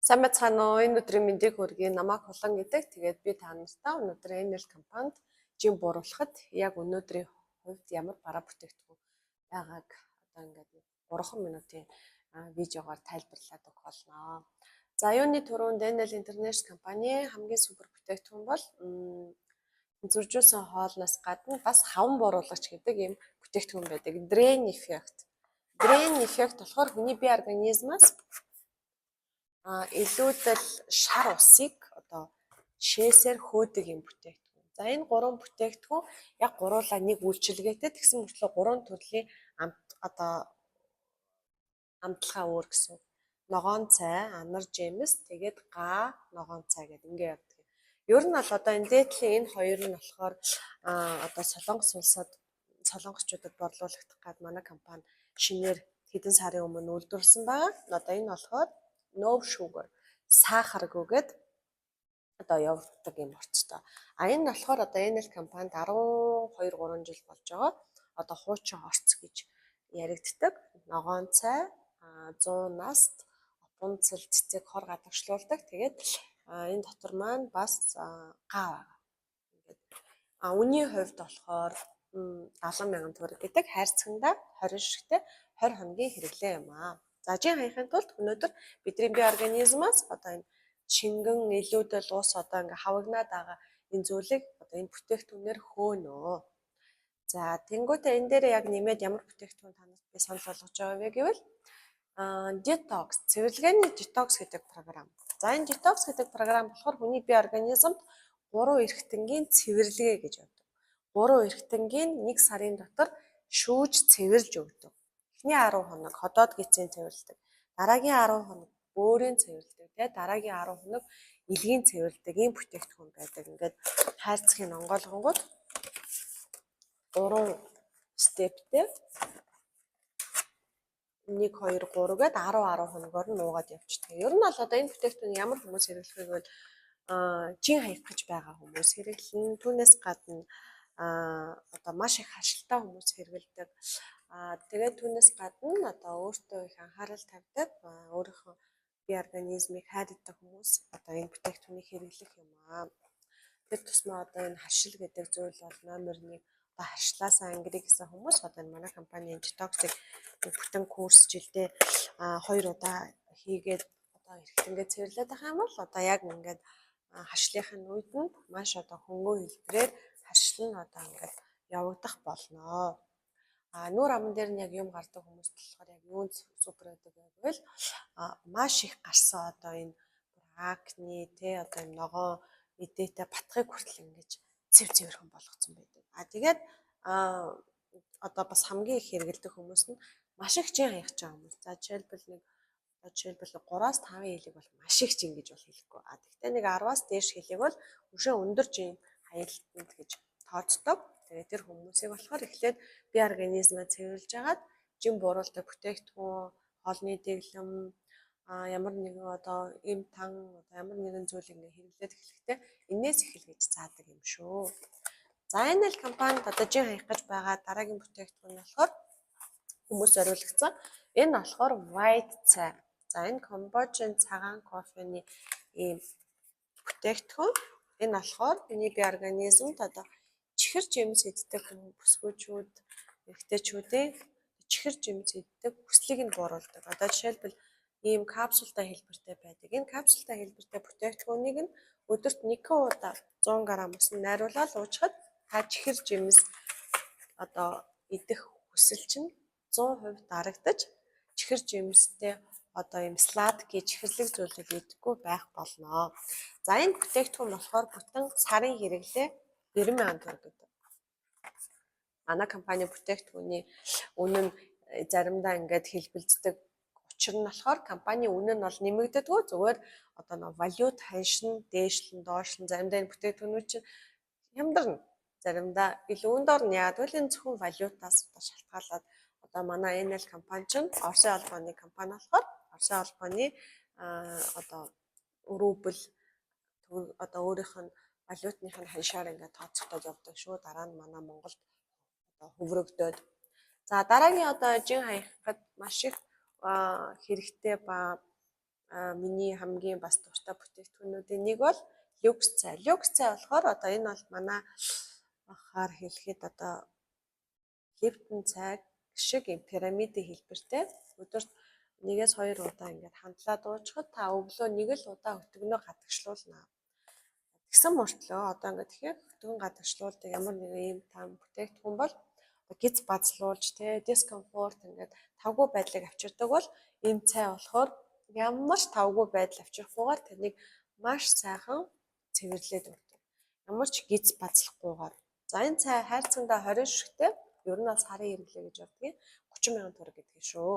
Сайн байцгаана уу? Энэ өдрийн мэндийг хүргэе. Намайг Хулан гэдэг. Тэгээд би та нартай өнөөдөр NL компанид жим бууруулахад яг өнөөдрийн хувьд ямар бараа бүтээгдэхүүн байгааг одоо ингээд 3 минутын видеогоор тайлбарлаад өгөх болно. За юуны түрүүнд NL International компани хамгийн супер бүтээгдэхүүн бол зуржуулсан хоолноос гадна бас хаван бууруулгач гэдэг ийм бүтээгдэхүүн байдаг. Drain effect. Drain effect болохоор хүний бие организмаас илүүдэл шар усыг одоо шээсээр хөөдөг юм бүтээгдэхүүн. За энэ гурван бүтээгдэхүүн яг гуруулаа нэг үйлчилгээтэй тэгсэн мөртлөө гурван төрлийн амтлагаа өөр гэсэн. Ногоон цай, анар жимс, тэгээд гаа, ногоон цай гэдэг ингээ явдаг. Ер нь бол одоо энэ дээдлийн энэ хоёр нь болохоор одоо Солонгос улсад солонгосчуудад борлуулагдах гээд манай компани шинээр хэдэн сарын өмнө үйлдвэрлэсэн байгаа. Одоо энэ болохоор no sugar сахаргүйгээд одоо явагддаг юм орцтой. Энэ болохоор одоо NL компанид 12-3 жил болж байгаа. Одоо хуучин орц гэж яригддаг. Ногоон цай 100 наст опунцэл цэцэг хор гадагшлуулдаг. Тэгээд энэ дотор маань бас гаа байгаа. Ингээд үний хувьд болохоор 70,000 төгрөг гэдэг хайрцагтаа 20 шигтэй 20 хоногийн хэрэглээ юм аа. За жин хаяхын тулд өнөөдөр бидний бие организмаас одоо энэ шингэн илүүдэл ус одоо ингээ хавагнаад байгаа энэ зүйлийг одоо энэ бүтээгдэхүүнээр хөөнөө. За тэнгуүтээ энэ дээр яг нэмээд ямар бүтээгдэхүүн танад би санал болгож байгаа вэ гэвэл detox, цэвэрлэгээний detox гэдэг програм. За энэ detox гэдэг програм болохоор хүний бие организмд 3 эргэтэнгийн цэвэрлэгээ гэж явдаг. 3 эргэтэнгийн 1 сарын дотор шүүж цэвэрлж өгдөг. Эхний 10 хоног ходоод гизийн цэвэрлдэг. Дараагийн 10 хоног бөөрийн цэвэрлдэг. Тэгээд дараагийн 10 хоног илгийн цэвэрлдэг. Ийм бүтээгдэхүүн байдаг. Ингээд хайрцагын онгойлгонгууд 3 стептэй 1 2 3 гээд 10 хоногоор нь нуугаад явчихдаг. Ер нь бол одоо энэ бүтээгдэхүүн ямар хүмүүс хэрэглэх вэ гэвэл жин хаях гэж байгаа хүмүүс хэрэглэн. Түүнээс гадна одоо маш их хашилтаа хүмүүс хэрэгэлдэг. Тэгээд түүнээс гадна одоо өөртөө их анхаарал тавьдаг, өөрийнхөө бие организмыг хайрладаг хүмүүс одоо энэ бүтээгдэхүүнийг хэрэглэх юм аа. Тэр тусмаа одоо энэ хашил гэдэг зүйл бол номер 1 одоо харшлаасаа ангирыг гэсэн хүмүүс одоо энэ манай компанийн детоксыг бүтэн курс жилдээ 2 удаа хийгээд одоо эргэтэнгээ цэвэрлээд байгаа юм бол одоо яг ингээд хашлихын үед нь маш одоо хөнгөө хэлбэрээр хашил нь одоо ингээд явагдах болноо. Нүүр аман дээр нь яг юм гардаг хүмүүст болохоор яг юунд супер байдаг гэвэл маш их гарсан одоо энэ акне тэ одоо энэ ногоо эдээтэй батхыг хүртэл ингэж цэвэрхэн болгоцсон байдаг. Тэгээд одоо бас хамгийн их хэрэгэлдэг хүмүүс нь маш их жин хаях гэж байгаа хүмүүс. За жишээлбэл 3-5 хилийг бол маш их жин гэж бол хэлэхгүй. Тэгтээ нэг 10-аас дээш хилийг бол өшөө өндөр жин хаялтанд гэж тооцдог. Тэгээд тэр хүмүүсийг болохоор эхлээд бие организмаа цэвэрлж агаад жин бууруулдаг бүтээгдэхүүн, хоолны дэглэм, ямар нэгэн одоо эм тан ямар нэгэн зүйл ингээ хэрэглээд эхлэхдээ энээс эхэлгэж заадаг юм шүү. За NL компанид одоо жин хаях гэж байгаа дараагийн бүтээгдэхүүн нь болохоор хүмүүс зориулагдсан. Энэ болохоор white цай. За энэ Камбожийн цагаан кофений ийм бүтээгдэхүүн. Энэ болохоор миний бие организмд одоо чихэр жимс иддэг бүсгүүчүүд, эрэгтэйчүүдийн чихэр жимс иддэг хүслийг нь бууруулдаг. Одоо жишээлбэл ийм капсултай хэлбэртэй байдаг. Энэ капсултай хэлбэртэй бүтээгдэхүүнийг нь өдөрт 1 удаа 100 г усанд найруулаад уучхад та чихэр жимс одоо идэх хүсэл чинь 100% дарагдаж чихэр жимстэй одоо ийм сладкий чихэрлэг зүйлийг идэхгүй байх болноо. За энэ бүтээгдэхүүн болохоор бүтэн сарын хэрэглээ 90,000 төгрөг гэдэг. Манай компани бүтээгдэхүүний үнэ нь заримдаа ингээд хэлбэлцдэг. Учир нь болохоор компани үнэ нь бол нэмэгддэггүй зүгээр одоо нэг валют ханшин дээшлэн доошлон заримдаа энэ бүтээгдэхүүнүүд чинь хямдарна. Заримдаа илүү өндөрн яагаад гэвэл энэ зөвхөн валютаас шалтгаалаад одоо манай NL компани чинь Оросын албаны компани болохоор Оросын албаны одоо рубль одоо өөрийнх нь валютных нь ханшаар ингээд тооцогдоод явдаг шүү. Дараа нь манай Монголд одоо хөврөгдөөд. За дараагийн одоо жин хаях гэхэд маш их хэрэгтэй ба миний хамгийн бас дуртай бүтээгдэхүүнүүдийн нэг бол люкс цай. Люкс цай болохоор одоо энэ бол манай ахаар хэлэхэд одоо Липтон цайг шиг юм пирамидын хэлбэртэй өдөрт 1-2 удаа ингээд хандлаад уучхад та өглөө нэг л удаа өтгөнөө гадагшлуулна. Тэгсэн мөртлөө одоо ингээд тэгэхээр өтгөн гадагшлуулдаг ямар нэгэн ийм там бүтээгдэхүүн бол гиз базлуулж те дискомфорт ингээд тавгүй байдлыг авчирдаг бол энэ цай болохоор ямар ч тавгүй байдал авчирхгүйгээр таныг маш сайхан цэвэрлээд өгдөг. Ямар ч гиз базлахгүйгээр. За энэ цай хайрцангаа 20 ширхтээ ер нь бол сарын хэрэглээ гэж явдаг. 30,000 төгрөг гэдэг шүү.